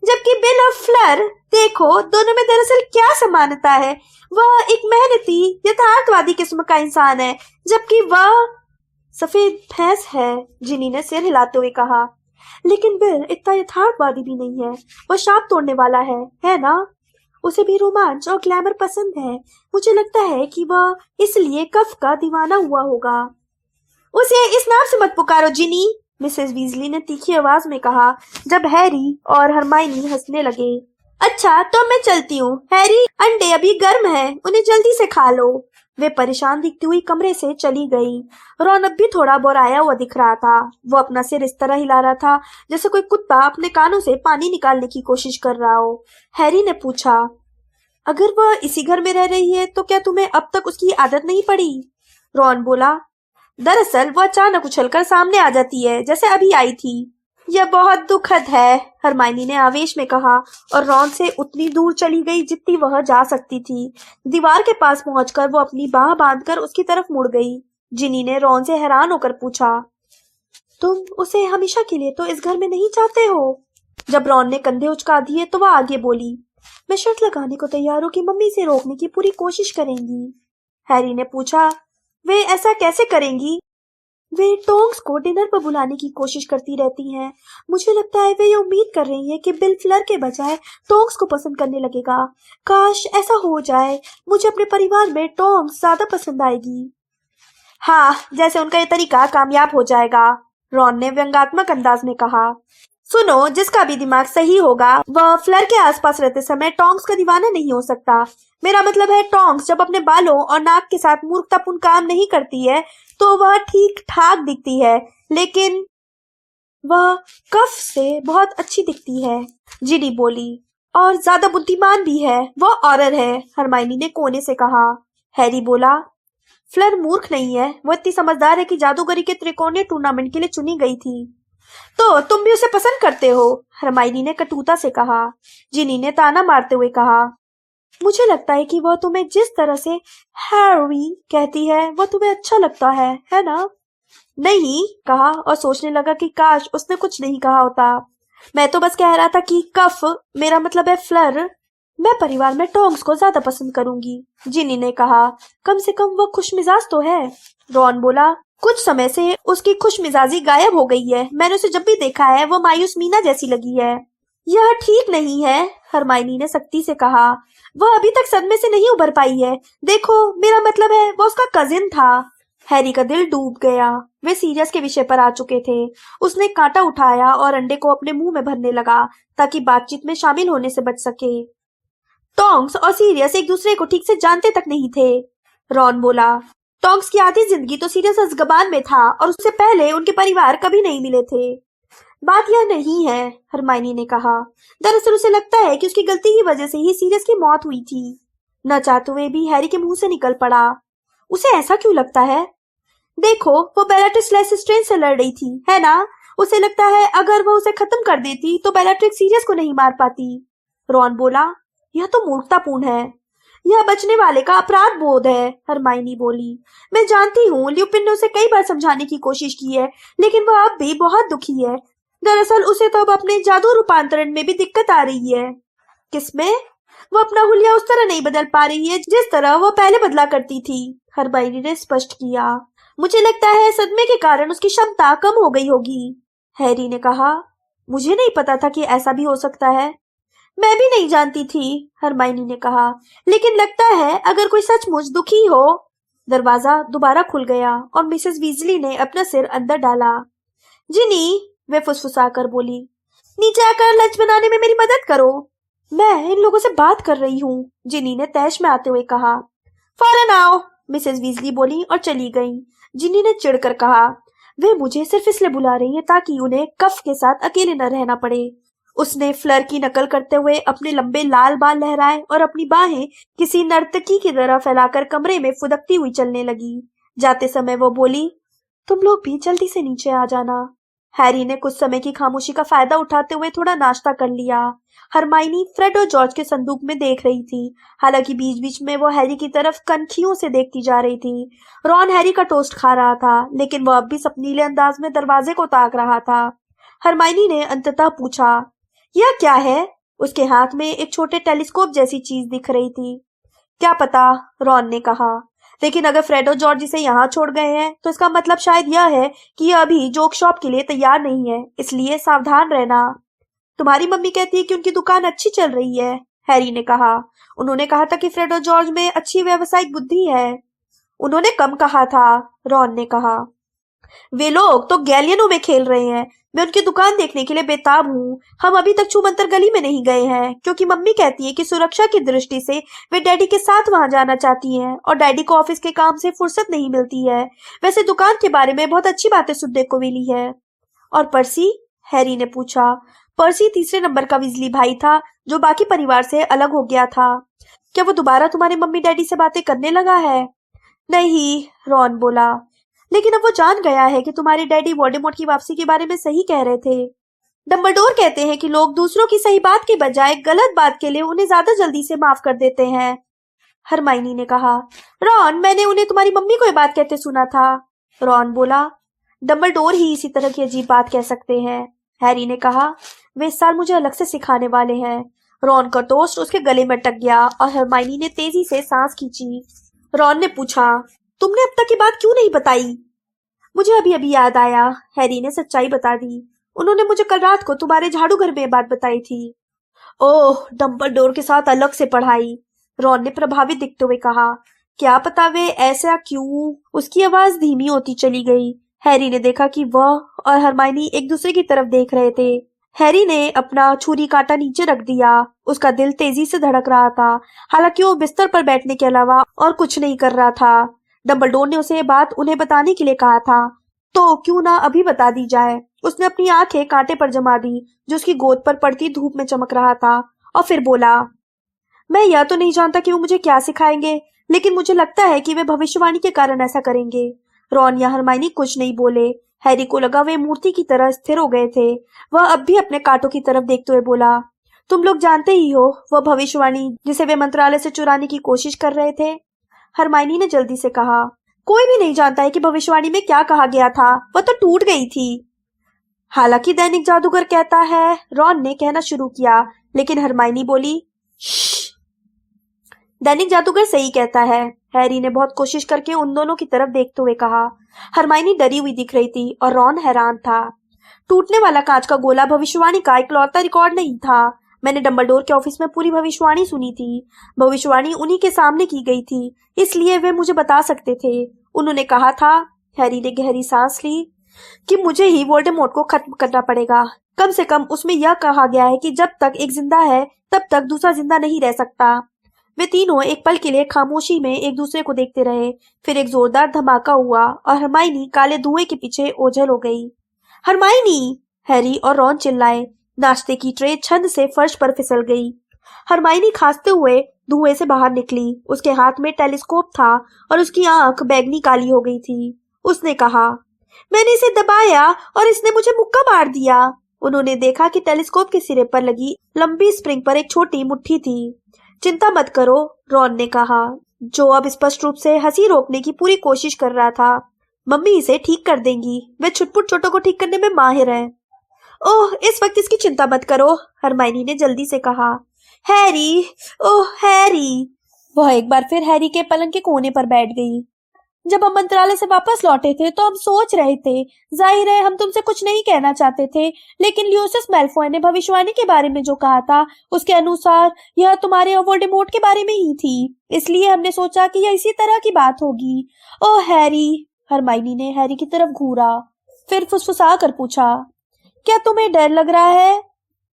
जबकि बिल और फ्लर, देखो दोनों में दरअसल क्या समानता है। वह एक मेहनती यथार्थवादी किस्म का इंसान है, जबकि वह सफेद भैंस है, जिनी ने सिर हिलाते हुए कहा। लेकिन बिल इतना यथार्थवादी भी नहीं है, वह शाप तोड़ने वाला है ना? उसे भी रोमांच और ग्लैमर पसंद है। मुझे लगता है कि वह इसलिए कफ का दीवाना हुआ होगा। उसे इस नाम से मत पुकारो, जिनी, मिसेस वीजली ने तीखी आवाज में कहा, जब हैरी और हरमाइनी हंसने लगे। अच्छा, तो मैं चलती हूँ। हैरी, अंडे अभी गर्म हैं, उन्हें जल्दी से खा लो। वे परेशान दिखती हुई कमरे से चली गई। रौनक भी थोड़ा बोराया हुआ दिख रहा था। वो अपना सिर इस तरह हिला रहा था जैसे कोई कुत्ता अपने कानों से पानी निकालने की कोशिश कर रहा हो। हैरी ने पूछा, अगर वह इसी घर में रह रही है तो क्या तुम्हें अब तक उसकी आदत नहीं पड़ी? रॉन बोला, दरअसल वह अचानक उछलकर सामने आ जाती है, जैसे अभी आई थी। यह बहुत दुखद है, हरमाइनी ने आवेश में कहा और रॉन से उतनी दूर चली गई जितनी वह जा सकती थी। दीवार के पास पहुंचकर वो अपनी बाह बांधकर उसकी तरफ मुड़ गई। जिनी ने रॉन से हैरान होकर पूछा, तुम उसे हमेशा के लिए तो इस घर में नहीं चाहते हो? जब रॉन ने कंधे उचका दिए तो वह आगे बोली, मैं शर्त लगाने को तैयार हूँ कि मम्मी इसे रोकने की पूरी कोशिश करेंगी। हैरी ने पूछा, वे ऐसा कैसे करेंगी? वे टोंक्स को डिनर पर बुलाने की कोशिश करती रहती हैं। मुझे लगता है वे ये उम्मीद कर रही हैं कि बिल फ्लर के बजाय टोंक्स को पसंद करने लगेगा। काश ऐसा हो जाए। मुझे अपने परिवार में टोंक्स ज्यादा पसंद आएगी। हाँ, जैसे उनका ये तरीका कामयाब हो जाएगा, रॉन ने व्यंग्यात्मक अंदाज में कहा। सुनो, जिसका भी दिमाग सही होगा वह फ्लर के आसपास रहते समय टोंक्स का दीवाना नहीं हो सकता। मेरा मतलब है, टोंक्स जब अपने बालों और नाक के साथ मूर्खतापूर्ण काम नहीं करती है तो वह ठीक ठाक दिखती है, लेकिन वह कफ से बहुत अच्छी दिखती है, जिनी बोली। और ज्यादा बुद्धिमान भी है। वह ऑरर है, हरमाइनी ने कोने से कहा। हैरी बोला, फ्लर मूर्ख नहीं है, वो इतनी समझदार है कि जादूगरी के त्रिकोणीय टूर्नामेंट के लिए चुनी गई थी। तो तुम भी उसे पसंद करते हो, हरमाइनी ने कटुता से कहा। जिनी ने ताना मारते हुए कहा, मुझे लगता है कि वह तुम्हें जिस तरह से हैरी कहती है वह तुम्हें अच्छा लगता है ना? नहीं, कहा और सोचने लगा कि काश उसने कुछ नहीं कहा होता। मैं तो बस कह रहा था कि कफ, मेरा मतलब है फ्लर, मैं परिवार में टोंक्स को ज्यादा पसंद करूंगी, जिनी ने कहा। कम से कम वह खुशमिजाज तो है, रॉन बोला। कुछ समय से उसकी खुशमिजाजी गायब हो गई है। मैंने उसे जब भी देखा है वो मायूस मीना जैसी लगी है। यह ठीक नहीं है, हरमाइनी ने सख्ती से कहा। वह अभी तक सदमे से नहीं उभर पाई है। देखो, मेरा मतलब है वो उसका कजिन था। हैरी का दिल डूब गया। वे सीरियस के विषय पर आ चुके थे। उसने कांटा उठाया और अंडे को अपने मुंह में भरने लगा ताकि बातचीत में शामिल होने से बच सके। टोंक्स और सीरियस एक दूसरे को ठीक से जानते तक नहीं थे। रॉन बोला। टोंक्स की आधी जिंदगी तो सीरियस अज़्काबान में था और उससे पहले उनके परिवार कभी नहीं मिले थे। बात यह नहीं है, हरमाइनी ने कहा। दरअसल उसे लगता है कि उसकी गलती की वजह से ही सीरियस की मौत हुई थी। न चाहते हुए भी हैरी के मुंह से निकल पड़ा। उसे ऐसा क्यों लगता है? देखो, वो बेलाट्रिक्स लेस्ट्रेंज से लड़ रही थी, है ना? उसे लगता है अगर वो उसे खत्म कर देती तो बेलाट्रिक्स सीरियस को नहीं मार पाती। रॉन बोला। यह तो मूर्खतापूर्ण है। यह बचने वाले का अपराध बोध है, हरमाइनी बोली। मैं जानती हूँ ल्यूपिन ने उसे कई बार समझाने की कोशिश की है, लेकिन वह अब भी बहुत दुखी है। दरअसल उसे तो अब अपने जादू रूपांतरण में भी दिक्कत आ रही है। किसमें? वो अपना हुलिया उस तरह नहीं बदल पा रही है जिस तरह वो पहले बदला करती थी, हरमाइनी ने स्पष्ट किया। मुझे लगता है सदमे के कारण उसकी क्षमता कम हो गई होगी, हैरी ने कहा। मुझे नहीं पता था कि ऐसा भी हो सकता है। मैं भी नहीं जानती थी, हरमाइनी ने कहा, लेकिन लगता है अगर कोई सचमुच दुखी हो। दरवाजा दोबारा खुल गया और मिसेस वीजली ने अपना सिर अंदर डाला। जिनी, वे फुसफुसाकर बोली, नीचे आकर लंच बनाने में मेरी मदद करो। मैं इन लोगों से बात कर रही हूँ, जिनी ने तैश में आते हुए कहा। फौरन आओ, मिसेस वीजली बोली और चली गईं। जिनी ने चिढ़कर कहा, वे मुझे सिर्फ इसलिए बुला रही हैं ताकि उन्हें कफ के साथ अकेले न रहना पड़े। उसने फ्लर की नकल करते हुए अपने लंबे लाल बाल लहराए और अपनी बाहें किसी नर्तकी की तरह फैलाकर कमरे में फुदकती हुई चलने लगी। जाते समय वो बोली, तुम लोग भी जल्दी से नीचे आ जाना। हैरी ने कुछ समय की खामोशी का फायदा उठाते हुए थोड़ा नाश्ता कर लिया। हरमाइनी फ्रेड और जॉर्ज के संदूक में देख रही थी। हालांकि बीच बीच में वो हैरी की तरफ कनखियों से देखती जा रही थी। रॉन हैरी का टोस्ट खा रहा था, लेकिन वह अब भी सपनीले अंदाज में दरवाजे को ताक रहा था। हरमाइनी ने अंततः पूछा, यह क्या है? उसके हाथ में एक छोटे टेलीस्कोप जैसी चीज दिख रही थी। क्या पता, रॉन ने कहा। लेकिन अगर फ्रेड और जॉर्ज इसे यहाँ छोड़ गए हैं तो इसका मतलब शायद यह है कि यह अभी जोक शॉप के लिए तैयार नहीं है, इसलिए सावधान रहना। तुम्हारी मम्मी कहती है कि उनकी दुकान अच्छी चल रही है, हैरी ने कहा। उन्होंने कहा था कि फ्रेड और जॉर्ज में अच्छी व्यावसायिक बुद्धि है। उन्होंने कम कहा था, रॉन ने कहा। वे लोग तो गैलियनों में खेल रहे हैं। मैं उनकी दुकान देखने के लिए बेताब हूँ। हम अभी तक छूमंतर गली में नहीं गए हैं क्योंकि मम्मी कहती है कि सुरक्षा की दृष्टि से वे डैडी के साथ वहां जाना चाहती हैं और डैडी को ऑफिस के काम से फुर्सत नहीं मिलती है। वैसे दुकान के बारे में बहुत अच्छी बातें सुनने को मिली है। और पर्सी? हैरी ने पूछा। पर्सी तीसरे नंबर का विजली भाई था जो बाकी परिवार से अलग हो गया था। क्या वो दोबारा तुम्हारे मम्मी डैडी से बातें करने लगा है? नहीं, रॉन बोला, लेकिन अब वो जान गया है कि तुम्हारे डैडी वोल्डेमॉर्ट की वापसी के बारे में सही कह रहे थे। डंबलडोर कहते हैं कि लोग दूसरों की सही बात के बजाय गलत बात के लिए उन्हें ज्यादा जल्दी से माफ कर देते हैं, हरमाइनी ने कहा। रॉन, मैंने उन्हें तुम्हारी मम्मी को ये बात कहते सुना था, रॉन बोला। डंबलडोर ही इसी तरह की अजीब बात कह सकते हैं, हैरी ने कहा। वे इस साल मुझे अलग से सिखाने वाले हैं। रॉन का टोस्ट उसके गले में अटक गया और हरमाइनी ने तेजी से सांस खींची। रॉन ने पूछा, तुमने अब तक की बात क्यों नहीं बताई? मुझे अभी अभी याद आया, हैरी ने सच्चाई बता दी। उन्होंने मुझे कल रात को तुम्हारे झाड़ू घर में बात बताई थी। ओह, डंबलडोर के साथ अलग से पढ़ाई, रॉन ने प्रभावित दिखते हुए कहा। क्या पता वे ऐसा क्यों? उसकी आवाज धीमी होती चली गई। हैरी ने देखा कि वह और हरमाइनी एक दूसरे की तरफ देख रहे थे। हैरी ने अपना छुरी कांटा नीचे रख दिया। उसका दिल तेजी से धड़क रहा था। हालांकि वो बिस्तर पर बैठने के अलावा और कुछ नहीं कर रहा था। डंबलडोर ने उसे ये बात उन्हें बताने के लिए कहा था, तो क्यों ना अभी बता दी जाए। उसने अपनी आंखें कांटे पर जमा दी जो उसकी गोद पर पड़ती धूप में चमक रहा था और फिर बोला, मैं यह तो नहीं जानता कि वो मुझे क्या सिखाएंगे, लेकिन मुझे लगता है कि वे भविष्यवाणी के कारण ऐसा करेंगे। रॉन या हरमाइनी कुछ नहीं बोले। हैरी को लगा वे मूर्ति की तरह स्थिर हो गए थे। वह अब भी अपने कांटों की तरफ देखते हुए बोला, तुम लोग जानते ही हो वह भविष्यवाणी जिसे वे मंत्रालय से चुराने की कोशिश कर रहे थे। हरमाइनी ने जल्दी से कहा, कोई भी नहीं जानता है कि भविष्यवाणी में क्या कहा गया था। वह तो टूट गई थी। हालांकि दैनिक जादूगर कहता है, रॉन ने कहना शुरू किया, लेकिन हरमाइनी बोली, दैनिक जादूगर सही कहता है, हैरी ने बहुत कोशिश करके उन दोनों की तरफ देखते हुए कहा। हरमाइनी डरी हुई दिख रही थी और रॉन हैरान था। टूटने वाला कांच का गोला भविष्यवाणी का इकलौता रिकॉर्ड नहीं था। मैंने डंबलडोर के ऑफिस में पूरी भविष्यवाणी सुनी थी। भविष्यवाणी उन्हीं के सामने की गई थी, इसलिए वे मुझे बता सकते थे। उन्होंने कहा था, हैरी ने गहरी सांस ली, कि मुझे ही वोल्डेमॉर्ट को खत्म करना पड़ेगा। कम से कम उसमें यह कहा गया है कि जब तक एक जिंदा है तब तक दूसरा जिंदा नहीं रह सकता। वे तीनों एक पल के लिए खामोशी में एक दूसरे को देखते रहे। फिर एक जोरदार धमाका हुआ और हरमाइनी काले धुएं के पीछे ओझल हो गई। हरमाइनी! हैरी और रॉन चिल्लाए। नाश्ते की ट्रे छंद से फर्श पर फिसल गई। हरमाइनी खांसते हुए धुएं से बाहर निकली। उसके हाथ में टेलीस्कोप था और उसकी आंख बैंगनी काली हो गई थी। उसने कहा, मैंने इसे दबाया और इसने मुझे मुक्का मार दिया। उन्होंने देखा कि टेलीस्कोप के सिरे पर लगी लंबी स्प्रिंग पर एक छोटी मुट्ठी थी। चिंता मत करो, रॉन ने कहा, जो अब स्पष्ट रूप से हंसी रोकने की पूरी कोशिश कर रहा था। मम्मी इसे ठीक कर देंगी। वे छुटपुट चोटों को ठीक करने में माहिर हैं। ओह, इस वक्त इसकी चिंता मत करो, हरमाइनी ने जल्दी से कहा। हैरी, ओह हैरी! वह एक बार फिर हैरी के पलंग के कोने पर बैठ गई। जब हम मंत्रालय से वापस लौटे थे तो हम सोच रहे थे, जाहिर है हम तुमसे कुछ नहीं कहना चाहते थे, लेकिन ल्यूसियस मैल्फॉय ने भविष्यवाणी के बारे में जो कहा था उसके अनुसार यह तुम्हारे और वोल्डेमॉर्ट के बारे में ही थी। इसलिए हमने सोचा कि यह इसी तरह की बात होगी। ओह हैरी! हरमाइनी ने हैरी की तरफ घूरा, फिर फुसफुसा कर पूछा, क्या तुम्हें डर लग रहा है?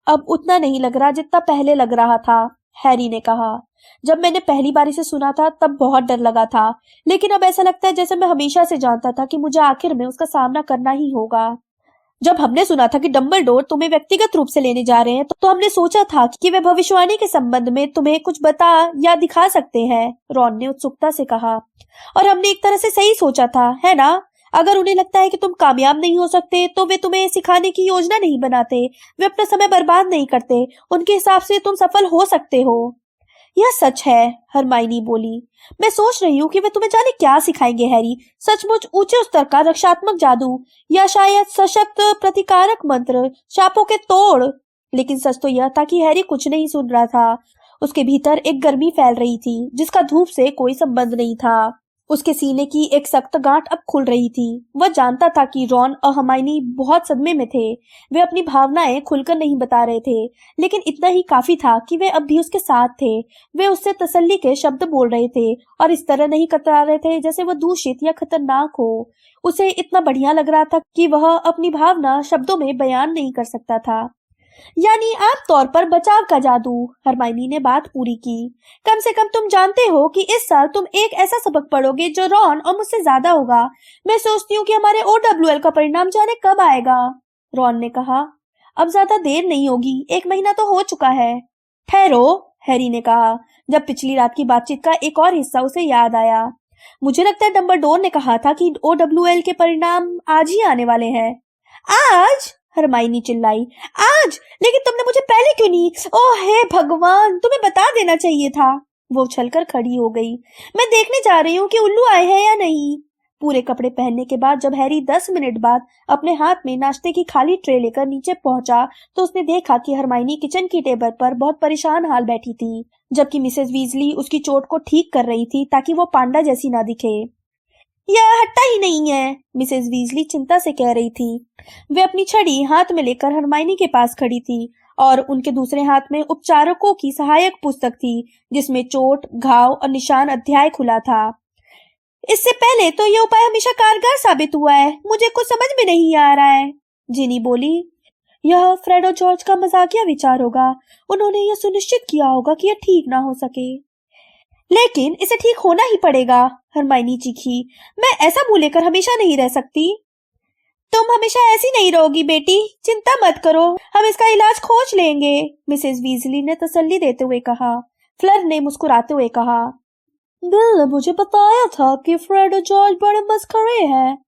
अब उतना नहीं लग रहा जितना पहले लग रहा था, हैरी ने कहा। जब मैंने पहली बार इसे सुना था तब बहुत डर लगा था, लेकिन अब ऐसा लगता है जैसे मैं हमेशा से जानता था कि मुझे आखिर में उसका सामना करना ही होगा। जब हमने सुना था कि डंबलडोर तुम्हें व्यक्तिगत रूप से लेने जा रहे हैं तो हमने सोचा था कि वे भविष्यवाणी के संबंध में तुम्हें कुछ बता या दिखा सकते हैं, रॉन ने उत्सुकता से कहा। और हमने एक तरह से सही सोचा था, है ना? अगर उन्हें लगता है कि तुम कामयाब नहीं हो सकते तो वे तुम्हें सिखाने की योजना नहीं बनाते, वे अपना समय बर्बाद नहीं करते। उनके हिसाब से तुम सफल हो सकते हो। यह सच है, हरमाइनी बोली। मैं सोच रही हूँ कि वे तुम्हें जाने क्या सिखाएंगे हैरी। सचमुच ऊंचे स्तर का रक्षात्मक जादू या शायद सशक्त प्रतिकारक मंत्र, शापों के तोड़। लेकिन सच तो यह था कि हैरी कुछ नहीं सुन रहा था। उसके भीतर एक गर्मी फैल रही थी जिसका धूप से कोई संबंध नहीं था। उसके सीने की एक सख्त गांठ अब खुल रही थी। वह जानता था कि रॉन और हरमाइनी बहुत सदमे में थे। वे अपनी भावनाएं खुलकर नहीं बता रहे थे, लेकिन इतना ही काफी था कि वे अब भी उसके साथ थे। वे उससे तसल्ली के शब्द बोल रहे थे और इस तरह नहीं कतरा रहे थे जैसे वह दूषित या खतरनाक हो। उसे इतना बढ़िया लग रहा था कि वह अपनी भावना शब्दों में बयान नहीं कर सकता था। यानी आम तौर पर बचाव का जादू, हरमाइनी ने बात पूरी की। कम से कम तुम जानते हो कि इस साल तुम एक ऐसा सबक पढ़ोगे जो रॉन और मुझसे ज्यादा होगा। मैं सोचती हूँ कि हमारे OWL का परिणाम जाने कब आएगा, रॉन ने कहा। अब ज्यादा देर नहीं होगी, 1 महीना तो हो चुका है। ठहरो, हैरी ने कहा, जब पिछली रात की बातचीत का एक और हिस्सा उसे याद आया। मुझे लगता है डंबलडोर ने कहा था कि OWL के परिणाम आज ही आने वाले हैं। आज? हरमाइनी चिल्लाई। आज? लेकिन तुमने मुझे पहले क्यों नहीं? ओह हे भगवान, तुम्हें बता देना चाहिए था। वो उछलकर खड़ी हो गई। मैं देखने जा रही हूँ कि उल्लू आए हैं या नहीं। पूरे कपड़े पहनने के बाद जब हैरी 10 मिनट बाद अपने हाथ में नाश्ते की खाली ट्रे लेकर नीचे पहुंचा तो उसने देखा कि हरमाइनी किचन की टेबल पर बहुत परेशान हाल बैठी थी, जबकि मिसेस वीजली उसकी चोट को ठीक कर रही थी ताकि वो पांडा जैसी ना दिखे। यह हटता ही नहीं है, मिसेस वीजली चिंता से कह रही थी। वे अपनी छड़ी हाथ में लेकर हरमाइनी के पास खड़ी थी और उनके दूसरे हाथ में उपचारकों की सहायक पुस्तक थी जिसमें चोट, घाव और निशान अध्याय खुला था। इससे पहले तो यह उपाय हमेशा कारगर साबित हुआ है। मुझे कुछ समझ में नहीं आ रहा है, जिनी बोली। यह फ्रेड और जॉर्ज का मजाकिया विचार होगा। उन्होंने यह सुनिश्चित किया होगा कि यह ठीक ना हो सके। लेकिन इसे ठीक होना ही पड़ेगा, हरमाइनी चीखी। मैं ऐसा मुंह लेकर हमेशा नहीं रह सकती। तुम हमेशा ऐसी नहीं रहोगी बेटी, चिंता मत करो, हम इसका इलाज खोज लेंगे, मिसेस वीजली ने तसल्ली देते हुए कहा। फ्लर ने मुस्कुराते हुए कहा, बिल ने मुझे बताया था कि फ्रेड और जॉर्ज बड़े मस्खरे हैं।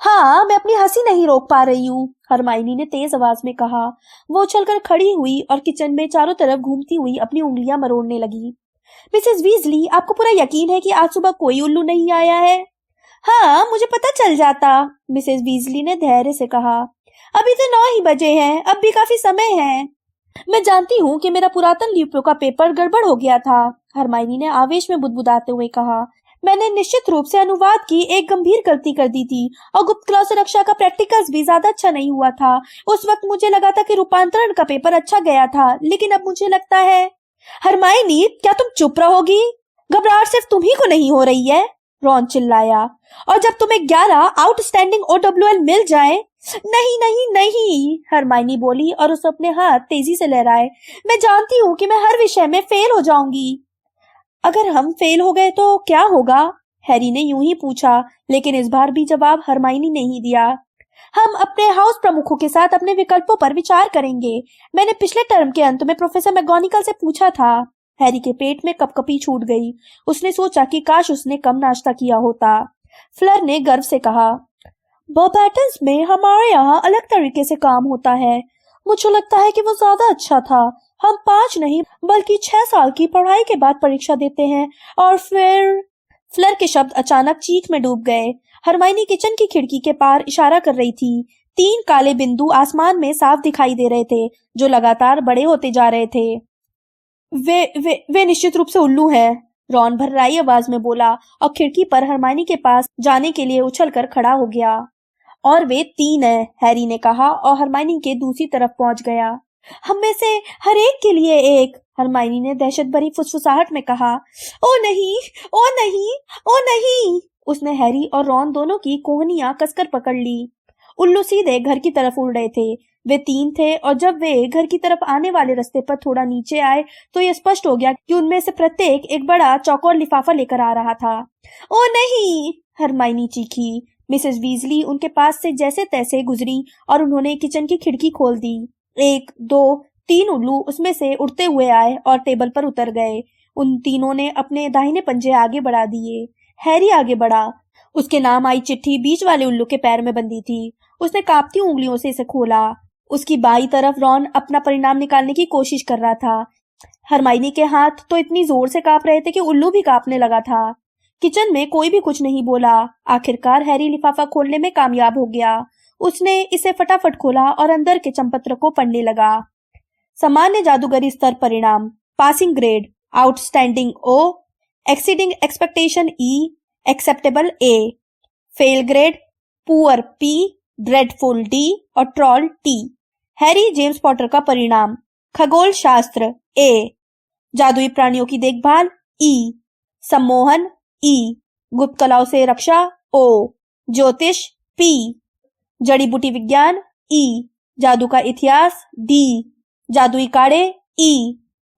हाँ, मैं अपनी हंसी नहीं रोक पा रही हूँ, हरमाइनी ने तेज आवाज में कहा। वो उछलकर खड़ी हुई और किचन में चारों तरफ घूमती हुई अपनी उंगलियां मरोड़ने लगी। मिसेस वीजली, आपको पूरा यकीन है कि आज सुबह कोई उल्लू नहीं आया है? हाँ, मुझे पता चल जाता, मिसेस वीजली ने धैर्य से कहा। अभी तो 9 ही बजे हैं, अब भी काफी समय है। मैं जानती हूँ कि मेरा पुरातन लिप्यो का पेपर गड़बड़ हो गया था, हरमाइनी ने आवेश में बुदबुदाते हुए कहा। मैंने निश्चित रूप से अनुवाद की एक गंभीर गलती कर दी थी और गुप्त क्लास सुरक्षा का प्रैक्टिकल्स भी ज्यादा अच्छा नहीं हुआ था। उस वक्त मुझे लगा था कि रूपांतरण का पेपर अच्छा गया था, लेकिन अब मुझे लगता है। हरमाइनी, क्या तुम चुप रहोगी? घबराहट सिर्फ तुम्ही को नहीं हो रही है, रॉन चिल्लाया। और जब तुम्हें 11 आउटस्टैंडिंग OWL मिल जाए। नहीं नहीं नहीं, हरमाइनी बोली और उसे अपने हाथ तेजी से लहराए। मैं जानती हूँ कि मैं हर विषय में फेल हो जाऊंगी। अगर हम फेल हो गए तो क्या होगा? हैरी ने यूं ही पूछा, लेकिन इस बार भी जवाब हरमाइनी ने ही दिया। हम अपने हाउस प्रमुखों के साथ अपने विकल्पों पर विचार करेंगे। मैंने पिछले टर्म के अंत में प्रोफेसर मैगोनिकल से पूछा था। हैरी के पेट में कपकपी छूट गई। उसने सोचा कि काश उसने कम नाश्ता किया होता। फ्लर ने गर्व से कहा, बॉबैटन्स में हमारे यहाँ अलग तरीके से काम होता है। मुझे लगता है कि वो ज्यादा अच्छा था। हम 5 नहीं बल्कि 6 साल की पढ़ाई के बाद परीक्षा देते हैं और फिर। फ्लर के शब्द अचानक चीख में डूब गए। हरमाइनी किचन की खिड़की के पार इशारा कर रही थी। 3 काले बिंदु आसमान में साफ दिखाई दे रहे थे, जो लगातार बड़े होते जा रहे थे। वे निश्चित रूप से उल्लू हैं, रॉन भर्राई आवाज में बोला और खिड़की पर हरमाइनी के पास जाने के लिए उछलकर खड़ा हो गया। और वे 3 हैं, हैरी ने कहा और हरमाइनी के दूसरी तरफ पहुंच गया। हम में से हर एक के लिए एक, हरमाइनी ने दहशत भरी फुसफुसाहट में कहा। ओ नहीं, ओ नहीं, ओ नहीं! उसने हैरी और रॉन दोनों की कोहनियां कसकर पकड़ ली। उल्लू सीधे घर की तरफ उड़ रहे थे। वे 3 थे और जब वे घर की तरफ आने वाले रास्ते पर थोड़ा नीचे आए तो यह स्पष्ट हो गया कि उनमें से प्रत्येक एक बड़ा चौकोर लिफाफा लेकर आ रहा था। ओ नहीं! हरमाइनी चीखी। मिसेस वीजली उनके पास से जैसे तैसे गुजरी और उन्होंने किचन की खिड़की खोल दी। 1, 2, 3 उल्लू उसमें से उड़ते हुए आए और टेबल पर उतर गए। उन तीनों ने अपने दाहिने पंजे आगे बढ़ा दिए। हैरी आगे बढ़ा। उसके नाम आई चिट्ठी बीच वाले उल्लू के पैर में बंधी थी। उसने कांपती उंगलियों से इसे खोला। उसकी बाई तरफ रॉन अपना परिणाम निकालने की कोशिश कर रहा था। हरमाइनी के हाथ तो इतनी जोर से कांप रहे थे कि उल्लू भी कांपने लगा था। किचन में कोई भी कुछ नहीं बोला। आखिरकार हैरी लिफाफा खोलने में कामयाब हो गया। उसने इसे फटाफट खोला और अंदर के चंपत्र को पढ़ने लगा। सामान्य जादूगरी स्तर परिणाम, passing grade, outstanding O, exceeding expectation E, acceptable A, fail grade, poor P, dreadful D और troll T। Harry James Potter का परिणाम, खगोल शास्त्र A, जादुई प्राणियों की देखभाल E, सम्मोहन E, गुप्त कलाओं से रक्षा O, ज्योतिष P, जड़ी बूटी विज्ञान E, जादू का इतिहास D, जादुई काढ़े E,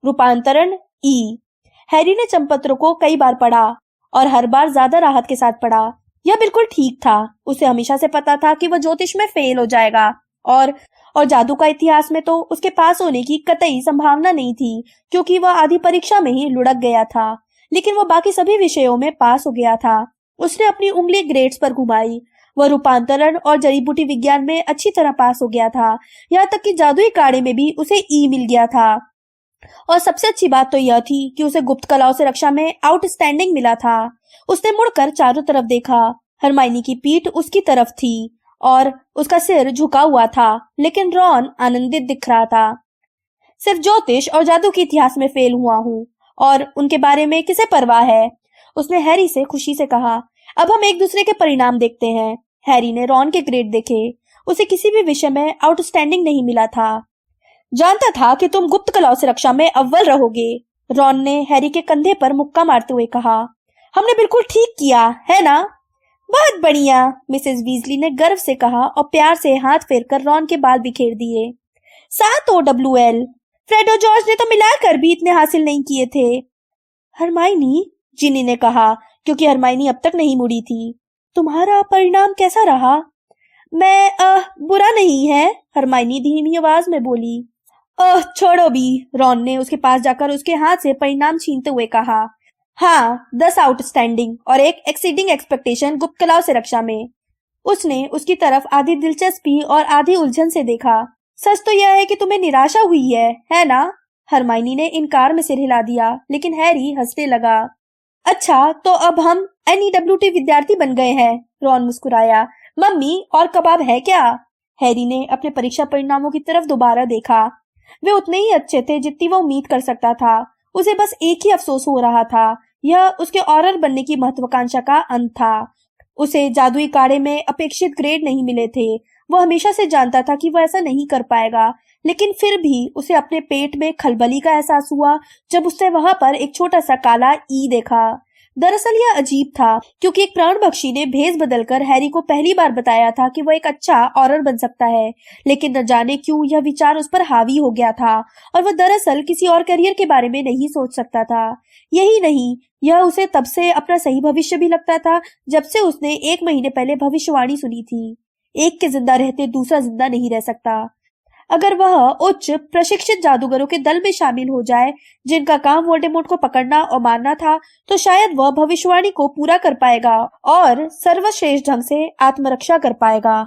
रूपांतरण E। हैरी ने चंपत्र को कई बार पढ़ा और हर बार ज्यादा राहत के साथ पढ़ा। यह बिल्कुल ठीक था। उसे हमेशा से पता था कि वह ज्योतिष में फेल हो जाएगा और जादू का इतिहास में तो उसके पास होने की कतई संभावना नहीं थी, क्योंकि वह आधी परीक्षा में ही लुढ़क गया था। लेकिन वह बाकी सभी विषयों में पास हो गया था। उसने अपनी उंगली ग्रेड्स पर घुमाई। वह रूपांतरण और जड़ी बूटी विज्ञान में अच्छी तरह पास हो गया था। यहाँ तक कि जादुई काढ़े में भी उसे E मिल गया था। और सबसे अच्छी बात तो यह थी कि उसे गुप्त कलाओं से रक्षा में आउटस्टैंडिंग मिला था। उसने मुड़कर चारों तरफ देखा। हरमाइनी की पीठ उसकी तरफ थी और उसका सिर झुका हुआ था, लेकिन रॉन आनंदित दिख रहा था। सिर्फ ज्योतिष और जादू के इतिहास में फेल हुआ हूँ और उनके बारे में किसे परवाह है, उसने हैरी से खुशी से कहा। अब हम एक दूसरे के परिणाम देखते हैं। हैरी ने रॉन के ग्रेड देखे। उसे किसी भी विषय में आउटस्टैंडिंग नहीं मिला था। जानता था कि तुम गुप्त कलाओं से रक्षा में अव्वल रहोगे, रॉन ने हैरी के कंधे पर मुक्का मारते हुए कहा। हमने बिल्कुल ठीक किया, है ना? बहुत बढ़िया, मिसेस वीजली ने गर्व से कहा और प्यार से हाथ फेरकर रॉन के बाल बिखेर दिए। 7 OWL, फ्रेड और जॉर्ज ने तो मिलाकर भी इतने हासिल नहीं किए थे। हरमाइनी, जिनी ने कहा, क्योंकि हरमाइनी अब तक नहीं मुड़ी थी। तुम्हारा परिणाम कैसा रहा? बुरा नहीं है, हरमाइनी धीमी आवाज में बोली। छोड़ो भी, रॉन ने उसके पास जाकर उसके हाथ से परिणाम छीनते हुए कहा। हाँ, 10 आउटस्टैंडिंग और 1 एक्सीडिंग एक्सपेक्टेशन गुप्त कलाओं से रक्षा में। उसने उसकी तरफ आधी दिलचस्पी और आधी उलझन से देखा। सच तो यह है कि तुम्हें निराशा हुई है ना? हरमाइनी ने इनकार में सिर हिला दिया, लेकिन हैरी हंसने लगा। अच्छा, तो अब हम NEWT विद्यार्थी बन गए हैं, रॉन मुस्कुराया। मम्मी, और कबाब है क्या? हैरी ने अपने परीक्षा परिणामों की तरफ दोबारा देखा। वे उतने ही अच्छे थे जितनी वो उम्मीद कर सकता था। उसे बस एक ही अफसोस हो रहा था, यह उसके ऑरर बनने की महत्वाकांक्षा का अंत था। उसे जादुई काढ़े में अपेक्षित ग्रेड नहीं मिले थे। वो हमेशा से जानता था कि वह ऐसा नहीं कर पाएगा, लेकिन फिर भी उसे अपने पेट में खलबली का एहसास हुआ जब उसने वहां पर एक छोटा सा काला E देखा। दरअसल यह अजीब था क्योंकि एक प्राणभक्षी ने भेष बदलकर हैरी को पहली बार बताया था कि वह एक अच्छा ऑरर बन सकता है, लेकिन न जाने क्यों यह विचार उस पर हावी हो गया था और वह दरअसल किसी और करियर के बारे में नहीं सोच सकता था। यही नहीं, यह उसे तब से अपना सही भविष्य भी लगता था जब से उसने 1 महीने पहले भविष्यवाणी सुनी थी, एक के जिंदा रहते दूसरा जिंदा नहीं रह सकता। अगर वह उच्च प्रशिक्षित जादूगरों के दल में शामिल हो जाए जिनका काम वोल्डेमॉर्ट को पकड़ना और मारना था, तो शायद वह भविष्यवाणी को पूरा कर पाएगा और सर्वश्रेष्ठ ढंग से आत्मरक्षा कर पाएगा।